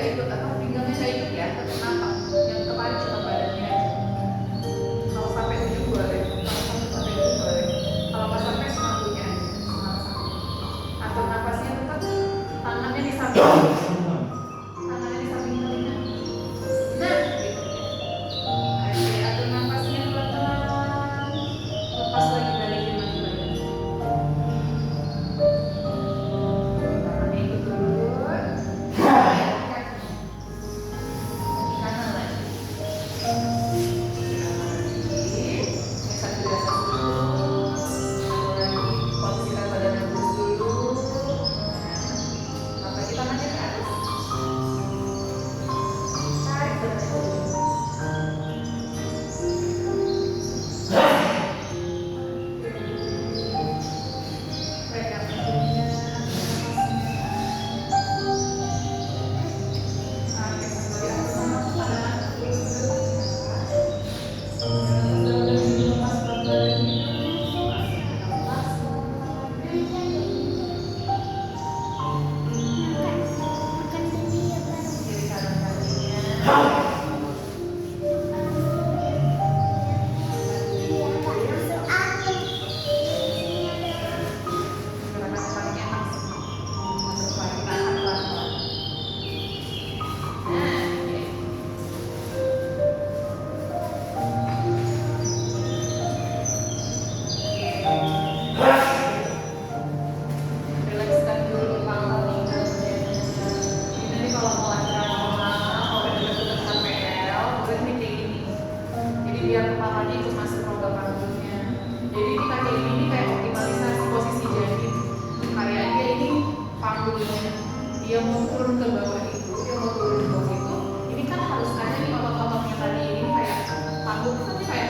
nggak ikut apa pinggangnya nggak ikut ya, tetap napak. Yang kemarin cuma badannya aja. Kalau sampai 7 boleh, kalau sampai 7 boleh. Kalau nggak sampai semampunya aja, semaksa. Atur nafasnya tetap tangannya di samping, tangannya di samping telinga. Nah, gitu. Oke, atur nafasnya pelan-pelan. Lepas lagi, balikin lagi badan. Tangannya ikut dulu. Kanan lagi. Biar kepalanya ikut masuk rongga panggungnya. Jadi di kaki ini kayak optimalisasi posisi jahit. Kayak dia ini panggungnya, dia mau turun ke bawah itu, dia mau turun ke bawah itu. Ini kan harus ada nih otot-ototnya tadi ini kayak panggung tapi kayak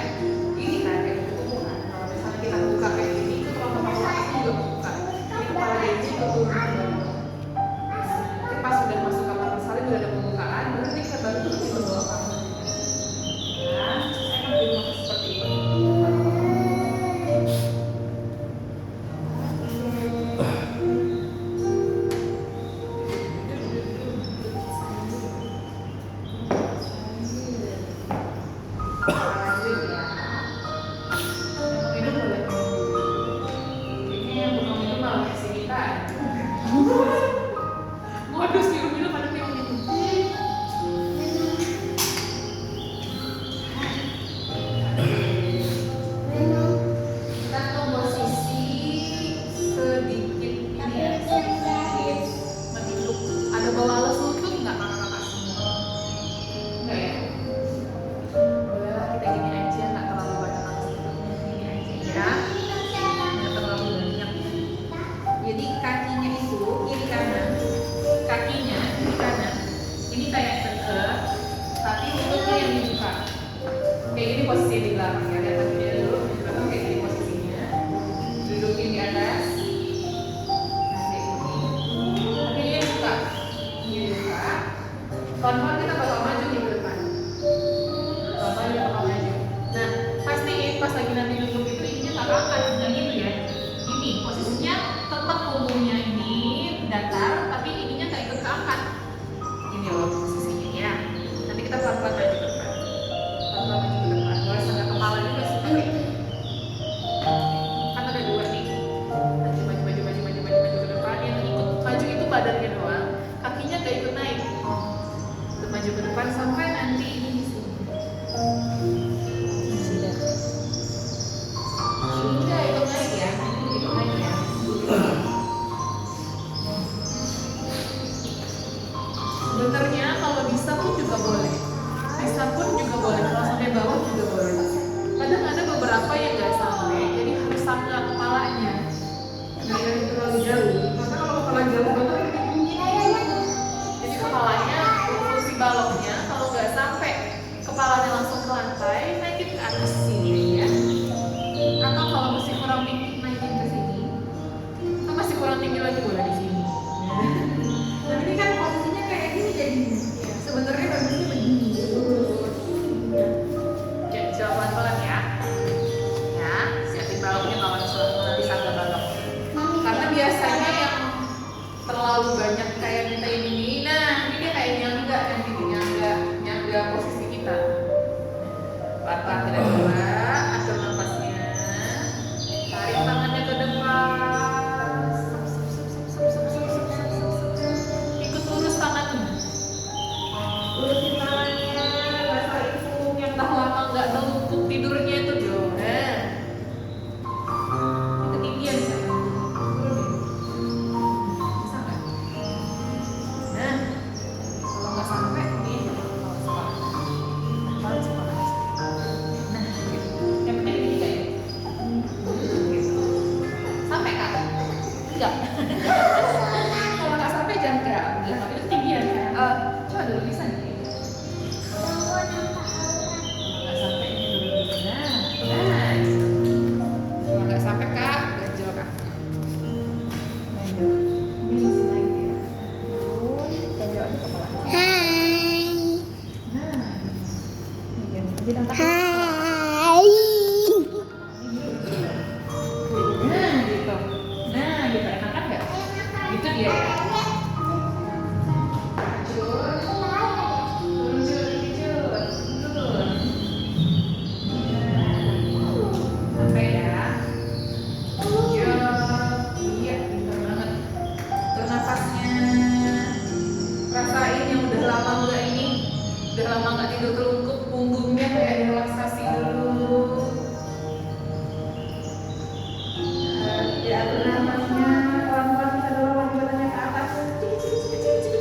ini kan kayak gitu kan. Kalau misalnya kita buka kayak gini, itu rongga panggung atas juga buka. Jadi kepala dia juga turun ke bawah. Nanti pas sudah masuk kamar misalnya udah ada pembukaan, berarti kita baru turun ke bawah panggung. Seperti ini. Modus minum-minum ada yang minum. Kayak gini posisi di belakang ya, lihat kakinya dulu di belakang kayak gini posisinya, dudukin di atas, nah kayak gini, kakinya buka, ini buka, pelan-pelan kita bakal maju nih ke depan, pelan-pelan kita bakal maju. Nah pastiin pas lagi nanti duduk itu ininya tak angkat, yang gitu ya, ini posisinya tetap punggungnya ini datar, tapi ininya tak ikut keangkat, ini loh posisinya ya. Nanti kita pelan-pelan maju ke depan. Maju ke depan, boleh sampai kepala juga seperti ini. Kan ada dua nih, maju ke depan. Yang ikut maju itu badannya doang, kakinya gak ikut naik. Untuk maju ke depan sampai nanti ini di sini. Ini gak ikut naik ya, ini ikut naik ya. Sebenarnya kalau bisa pun juga boleh. Bisa pun juga boleh, kalau sampai bawah juga boleh. Kadang ada beberapa yang nggak sampai, jadi harus sampai kepalanya. Nggak yang terlalu jauh. Karena kalau kepala jauh banget, jadi kepalanya fungsi baloknya kalau nggak sampai kepalanya langsung ke lantai, naikin ke atas sini ya. Atau kalau masih kurang tinggi, naikin ke sini. Atau masih kurang tinggi lagi boleh di sini. Nah ini kan posisinya kayak gini jadi. Sebenarnya bagusnya begini. Coba pelan-pelan ya. Ya, siapin baloknya kalau nanti sambil balok. Karena biasanya yang terlalu banyak kayak minta ini, nah ini dia kayak yang belakang. Kita coba atur nafasnya. Tarik tangannya ke depan. Ikut lurus tangannya. Lurusin tangannya. Rasain punggung yang tak lama nggak telungkup tidurnya itu dong. Ketinggian saya. Turunin. Bisa nggak? Nah, kalau nggak sampai nih, nah, yang penting ini kayak sampai kan? Enggak. Kalau nggak sampai jangan gerak. Tapi itu ketinggian kan? Coba dulu bisa nih. Nggak sampai ini dulu. Nah, kalau nggak sampai kak, ganjel kak. Ganjel. Ini masih naik ya. Ganjel aja kepala. Nah, ini ganjel. Nah, gitu. Nah, gitu. Enakan nggak? Gitu dia ya. Turun, turun. Sampai ya. Iya, pintar banget. Atur nafasnya. Rasain yang udah lama nggak ini, udah lama nggak tidur telungkup, punggungnya kayak relaksasi dulu. Ya, atur nafasnya pelan-pelan, bisa dorong lagi badannya ke atas.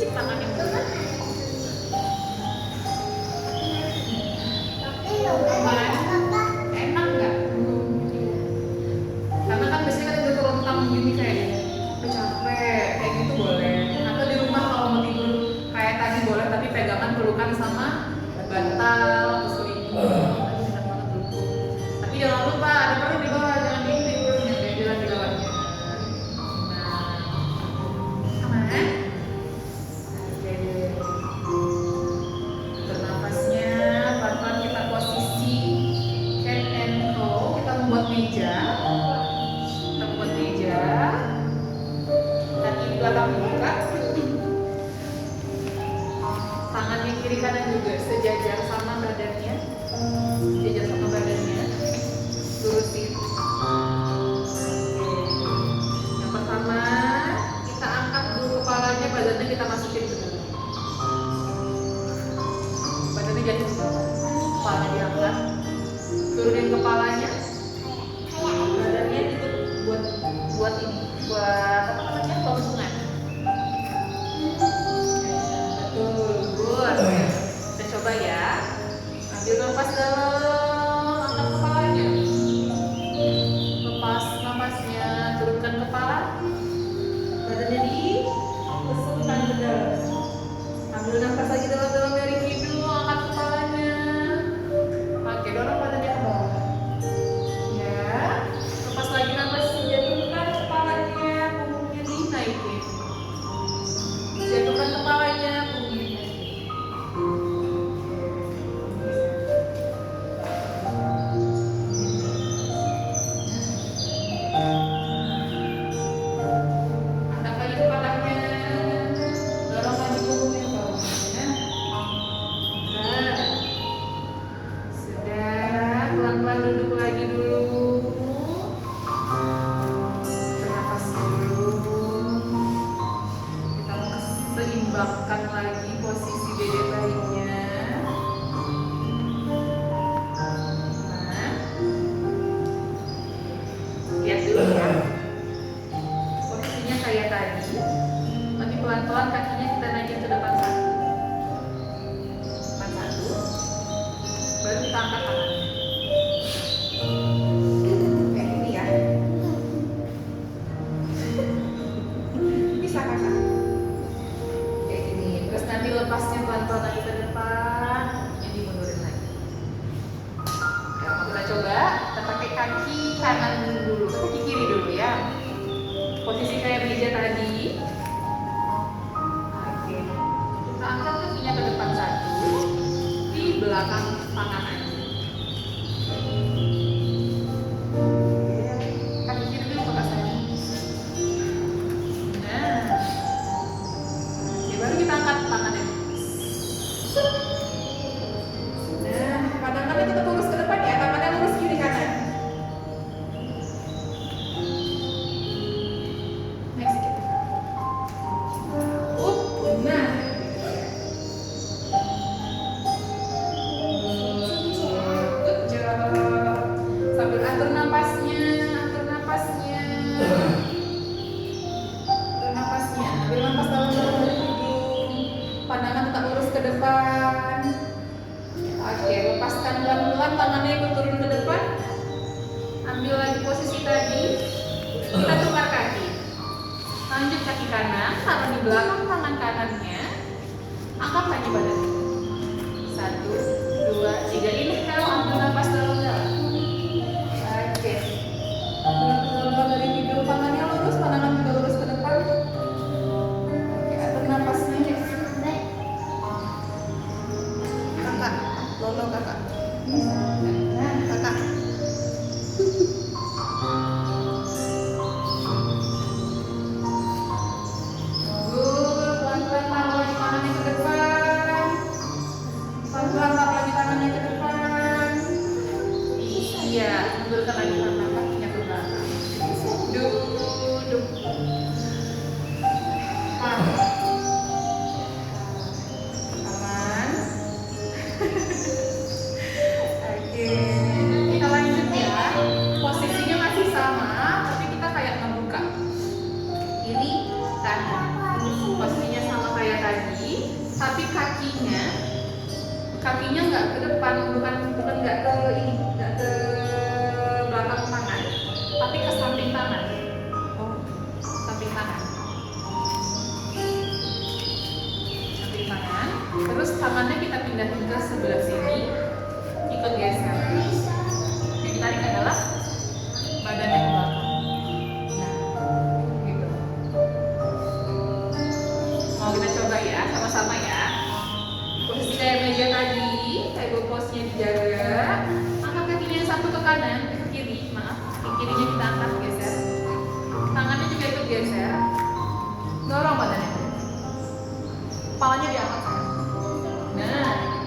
Cik, tangannya benar. Enak nggak? Karena kan biasanya kan udah terlentang gini kayak udah capek, kayak gitu boleh. Atau di rumah kalau mau tidur kayak tadi boleh, tapi pegangan pelukan sama bantal, selimut. Enak banget tuh. Tapi jangan lupa ada perut di bawah, jangan di tidurnya, kayak jalan di bawahnya. Nah, aman? Oke deh. Atur nafasnya, pelan-pelan kita posisi hand and toe. Kita membuat meja. Kita membuat meja. Kaki di belakang dibuka. Tangannya kiri kanan juga sejajar sama badannya. Sejajar sama badannya. Lurusin. Oke. Yang pertama, kita angkat dulu kepalanya, badannya kita masukin ke dalam. Badannya jadi ke bawah. Kepalanya diangkat. Turunin kepalanya. Badannya itu buat ini, buat apa namanya? Kelangsungan. Betul, good. Kita coba ya. Ambil nafas dalam, angkat kepalanya. Lepas nafasnya, turunkan kepala. Badannya dipesulkan ke dalam. Ambil nafas lagi dalam-dalam dari hidung, angkat kepalanya. Oke, dorong badannya ke bawah. Ya, lepas lagi nafas, jatuhkan kepalanya, punggungnya dinaikin. Jatuhkan kepalanya, punggungnya dinaikin. Angkat lagi kepalanya, dorong lagi punggungnya ke bawah. Nah, sudah, pelan-pelan duduk lagi dulu. Bernafas dulu. Kita seimbangkan lagi posisi dada bayinya. Nah, lihat dulu ya. Posisinya kayak tadi. Nanti pelan-pelan kakinya kita naikin ke depan satu. Depan satu. Baru kita angkat tangannya. Kayak gini ya. Bisa kakak. Kayak gini. Terus nanti lepasnya pelan-pelan lagi ke depan. Jadi mundurin lagi. Ya, mau kita coba. Kita pakai kaki kanan dulu. Kaki kiri dulu ya. Posisi kayak meja tadi. Oke. Kita angkat kakinya ke depan satu. Di belakang tangan aja. Kaki kiri dulu kakak saya. Nah. Oke, baru kita angkat tangannya. Nah, pandangannya tetap lurus ke depan ke depan. Oke, lepaskan pelan-pelan tangannya ikut turun ke depan. Ambil lagi posisi tadi. Kita tukar kaki. Lanjut kaki kanan, taruh di belakang tangan kanannya. Angkat lagi badannya. 1, 2, 3. Inhale, ambil nafas dalam-dalam. Oke. Dalam dari hidung, tangannya lurus, pandangan juga lurus ke depan. Oke, atur nafasnya. Kakak, Lolo kakak. Nah, kakak. Tapi kakinya nggak ke depan, bukan nggak ke ini, nggak ke belakang tangan, tapi ke samping tangan. Samping tangan. Samping tangan. Terus tangannya kita pindahin ke sebelah sini, ikut geser. Yang ditarik adalah badannya ke belakang. Nah, gitu. Mau kita coba ya, sama-sama ya. Posisi kayak meja tadi, kayak posnya dijaga. Angkat kakinya yang satu ke kanan, ke kiri, maaf. Yang kirinya kita angkat, geser. Tangannya juga ikut geser. Dorong badannya. Kepalanya diangkat. Nah.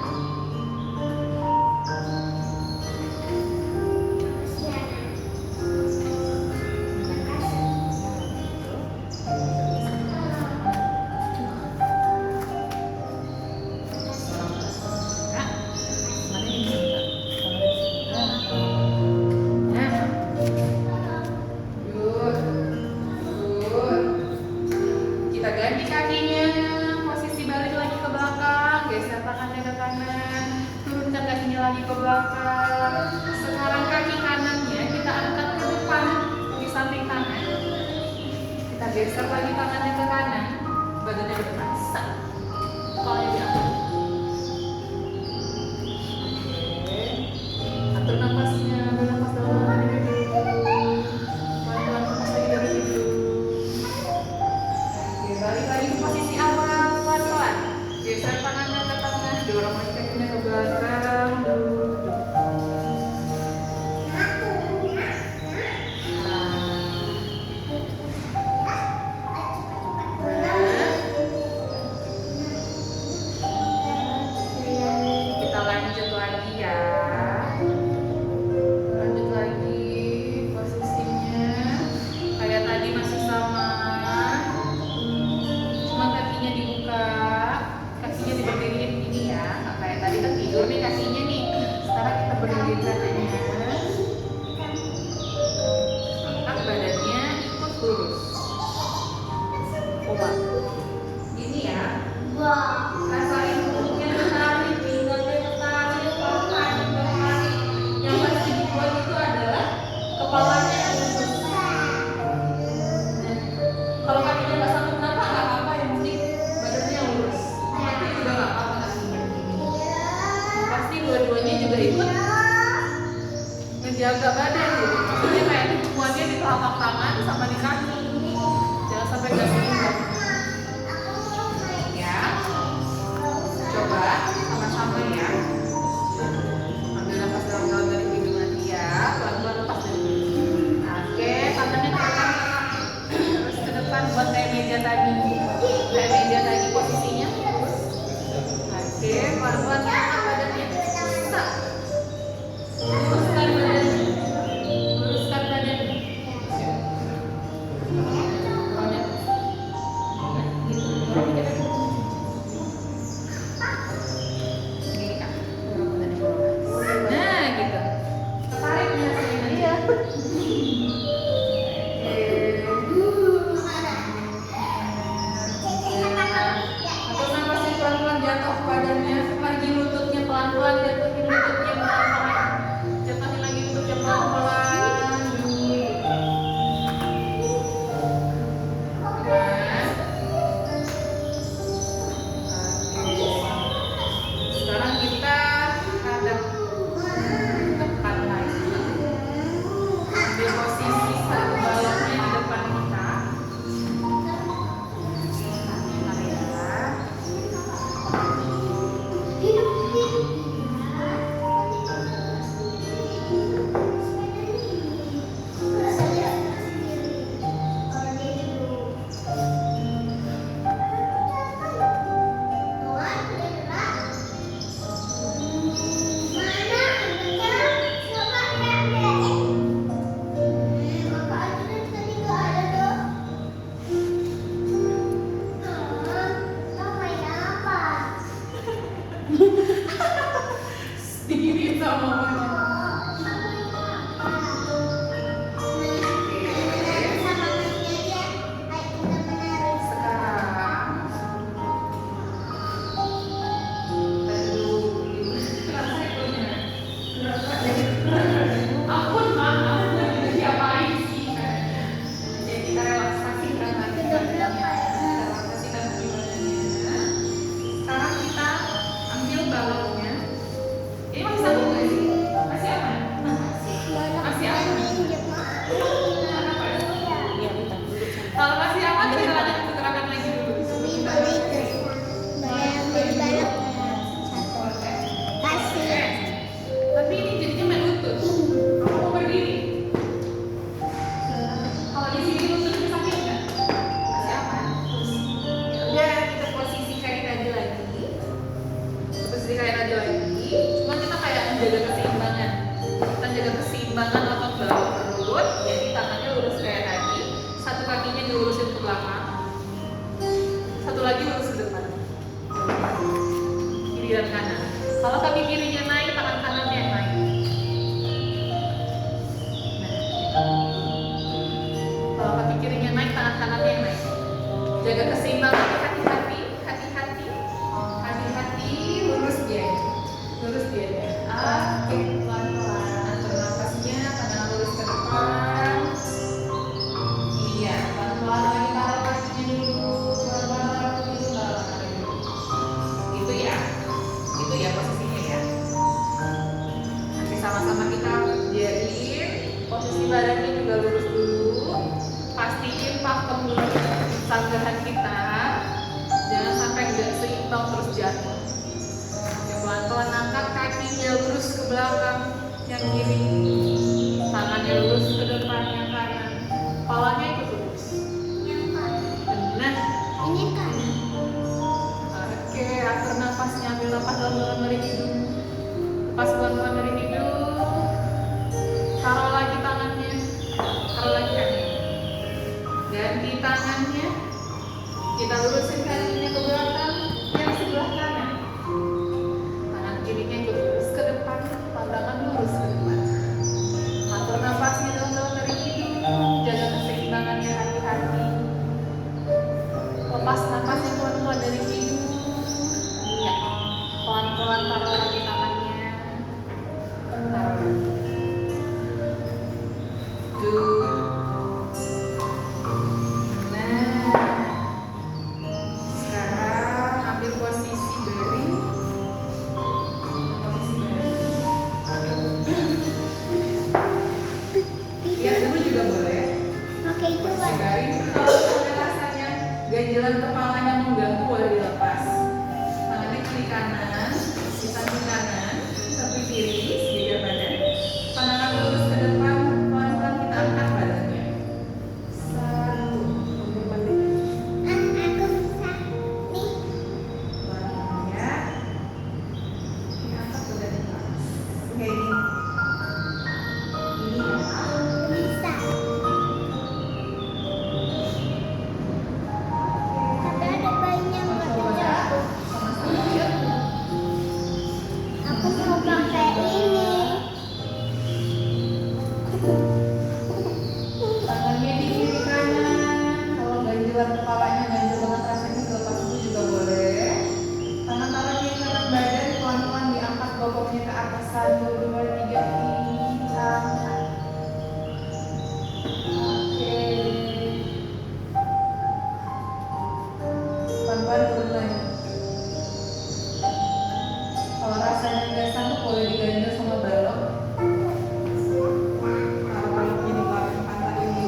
Ganti kakinya, posisi balik lagi ke belakang, geser tangannya ke kanan, turunkan kakinya lagi ke belakang. Sekarang kaki kanannya kita angkat ke depan di samping tangan. Kita geser lagi tangannya ke kanan, badannya ke depan. Kepalanya diangkat. Oke. Atur nafasnya, ambil nafas dalam. Balik lagi ke posisi awal, pelan-pelan. Geser tangannya ke tengah, dorong lagi kakinya ke belakang. Kita lanjut lagi ya. Lanjut lagi posisinya. Kayak tadi masih sama. Kakinya diberdiriin ini ya, nggak kayak tadi kan tidur nih kakinya nih. Sekarang kita berdiri kakinya, angkat badannya ikut lurus. Coba ini ya, rasain tutupnya tertarik, pinggangnya tertarik, kepalanya tertarik. Yang pasti dibuat itu adalah kepalanya yang lurus. Kalau kakinya nggak sanggup kenapa nggak apa-apa, yang penting badannya lurus. Kaki juga nggak apa-apa kakinya. Pasti dua-duanya juga ikut ngejaga badan gitu. Maksudnya kayak tumpuannya di telapak tangan sama di kaki. Jangan sampai nggak seimbang. Ya, coba sama-sama ya. Ambil nafas dalam-dalam dari hidung nanti ya. Pelan-pelan lepas dari hidung. Oke, tangannya ke depan. Terus ke depan buat kayak meja tadi. Kayak meja tadi posisinya. Oke, pelan-pelan angkat badannya. Luruskan badannya. Luruskan badannya. Nah, gitu. Tarik nasinya. Iya. Atau nafasnya pelan-pelan jatuh pada Satu lagi lurus ke depan. Kiri dan kanan. Kalau kaki kirinya naik, tangan kanannya yang naik. Kalau kaki kirinya naik, tangan kanannya yang naik. Jaga keseimbangan, hati-hati, hati-hati, hati-hati, lurus dia, lurus dia. Oke, pelan-pelan, atur nafasnya, tangan lurus ke depan. Iya, pelan-pelan lagi taruh kakinya dulu, pelan-pelan taruh dulu, taruh kakinya dulu. Itu ya posisinya ya. Nanti sama-sama kita kerjain, posisi badannya juga lurus dulu. Pastiin pakem dulu sanggahan kita, jangan sampai nggak seimbang terus jatuh. Oke, pelan-pelan angkat kakinya lurus ke belakang yang kiri, tangannya lurus ke depan yang kanan, kepalanya ikut lurus. Nah, Ini kanan. oke, atur nafasnya, ambil nafas dalam dari hidung, lepas pelan-pelan dari hidung, taruh lagi tangannya, taruh lagi kakinya. Ganti tangannya, kita lurusin kakinya ke belakang yang sebelah kanan. Tangan kirinya ikut lurus ke depan, pandangan lurus ke depan. Atur nafasnya dalam-dalam dari hidung, jaga keseimbangannya, hati-hati. Lepas nafasnya pelan-pelan dari hidung. Ya, pelan-pelan taruh lagi tangannya. Taruh lagi. Good. Ganjalan kepalanya mengganggu boleh dilepas. Tangannya kiri kanan, di samping kanan, samping kiri, segitiga badan. Pandangan lurus ke depan, pelan-pelan kita angkat badannya. Satu, Aku bisa nih. pelan ya. Diangkat badannya ke atas. Kayak gini. Ini ya. Bisa. Tapi ada bayinya nggak bisa. Sama-sama yuk. Aku mau pakai ini. Tangannya di kiri kanan. Kalau ganjalan kepalanya ganjel banget rasanya dilepas dulu juga boleh. Tangan taruh di kanan badan, pelan-pelan diangkat bokongnya ke atas. 1, 2, 3, angkat. Oke. Pelan-pelan turun lagi. Kalau rasanya nggak sanggup boleh diganjel sama balok. Taruh baloknya di belakang pantat ini.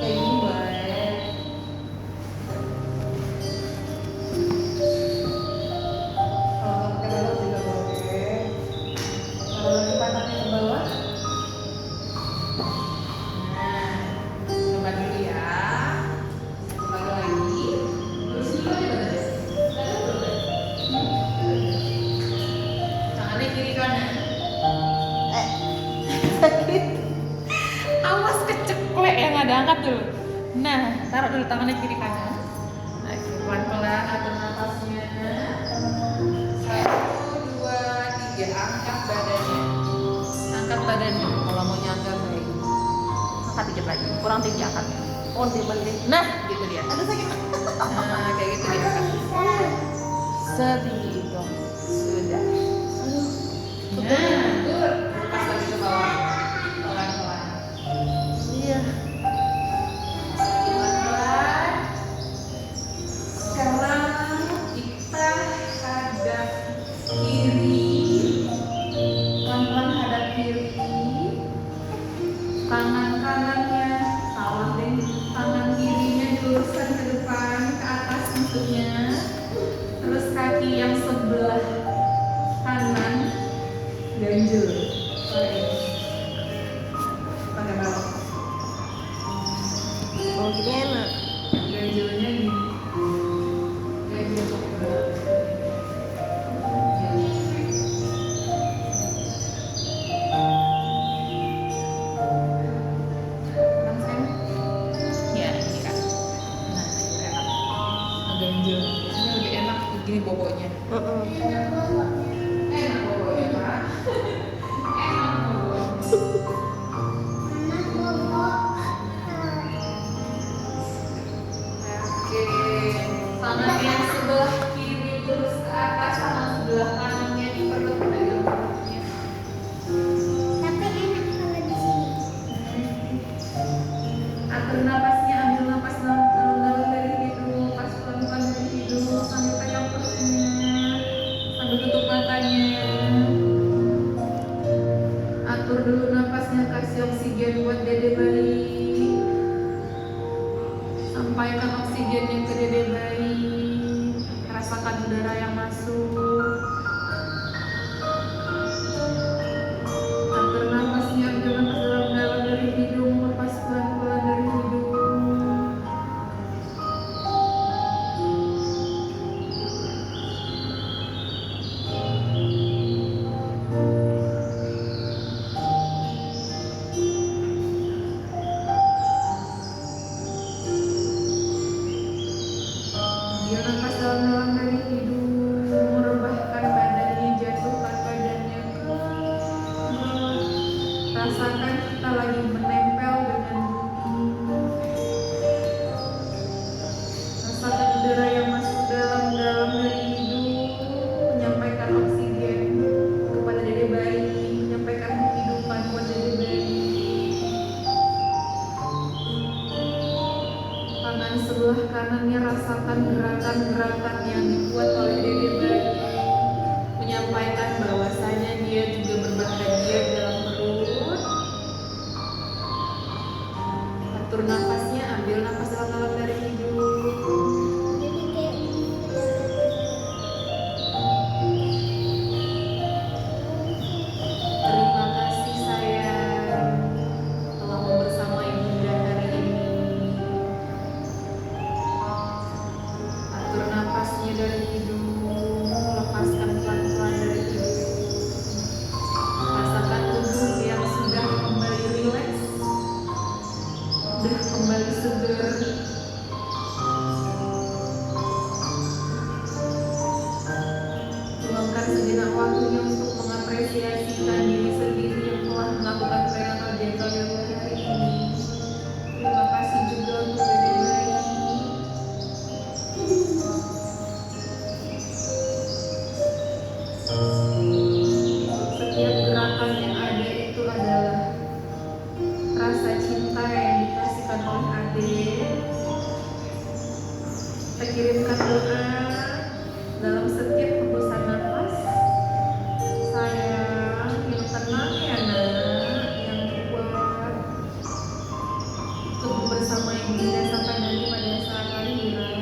Kayak gini boleh. Kalau nggak pakai balok juga boleh. Taruh lagi pantatnya ke bawah. Nah, coba dulu ya. Coba lagi. Terus dulu aja badannya. Tangan dulu. Tangannya kiri kanan. Sakit. Awas keceklek yang ada, angkat dulu. Nah, taruh dulu tangannya kiri kanan. Oke, pelan-pelan atur nafasnya. 1, 2, 3, angkat badannya. Angkat badannya. Kalau mau nyangga baik. Angkat dikit lagi, kurang tinggi angkatnya. Oh, dibalik. Nah, gitu dia. Aduh sakit. Nah, kayak gitu dia angkat. Setinggi itu. Sudah. Nah, tur. Lepas lagi ke bawah. Pelan-pelan. Iya. Pelan-pelan. Sekarang kita hadap kiri. Pelan-pelan hadap kiri. Tangan kanannya salah deh. Tangan kirinya diluruskan ke depan, ke atas maksudnya. Terus kaki yang sebelah kanan ganjel. Pakai balok. Oh, gini enak. Ganjelnya gini. Ganjel pakai balok. Kan, sayang? diambil. Biasanya lebih enak gini boboknya. Enak banget. Enak boboknya, Pak. Enak boboknya. Enak banget. Oke, tangan yang sebelah kiri lurus ke atas, tangan sebelah kanannya diperlet dari perutnya. Tapi enak kalau di sini. Atur napasnya, ambil napas dalam-dalam dari hidung, lepas pelan-pelan dari hidung, sambil pegang perutnya, sambil tutup matanya. Atur dulu napasnya, kasih oksigen buat dede bayi. Sampaikan oksigennya ke dede bayi. Rasakan udara yang masuk. Atur napasnya, ambil napas dalam-dalam dari hidung, lepas pelan-pelan dari hidung. Ambil napas dalam-dalam dari hidung, merebahkan badannya, jatuhkan badannya ke bawah. Rasakan kita lagi menempel dengan bumi. Rasakan udara yang masuk dalam-dalam dari hidung, menyampaikan oksigen kepada dede bayi, menyampaikan kehidupan buat dede bayi. Tangan sebelah kanannya rasakan gerakan-gerakan yang dibuat oleh dede bayi, menyampaikan bahwasanya dia juga berbahagia dalam perut. Atur nafasnya, ambil nafas dalam-dalam dari hidung. Jadi kayak Terima kasih sayang telah mau bersama ibunda hari ini. Atur nafasnya dari hidung, lepaskan pelan-pelan dari hidung. Rasakan tubuh yang sudah kembali rileks, sudah kembali segar. Luangkan sejenak waktunya untuk mengapresiasikan diri sendiri yang telah melakukan prenatal gentle yoga hari ini. Terima kasih juga untuk dede bayi. Setiap gerakan yang ada itu adalah rasa cinta yang dikasihkan oleh adik. Kita kirimkan doa dalam setiap hembusan nafas. Sayang, yang tenang ya nak, yang kuat, untuk bersama ibunda sampai nanti pada saat lahiran.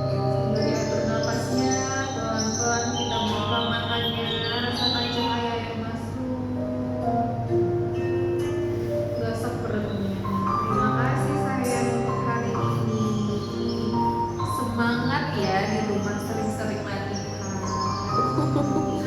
Sambil diatur nafasnya, pelan-pelan kita buka matanya, rasakan cahaya yang masuk. Gosok perutnya. Terima kasih sayang untuk hari ini. Semangat ya di rumah, sering-sering latihan.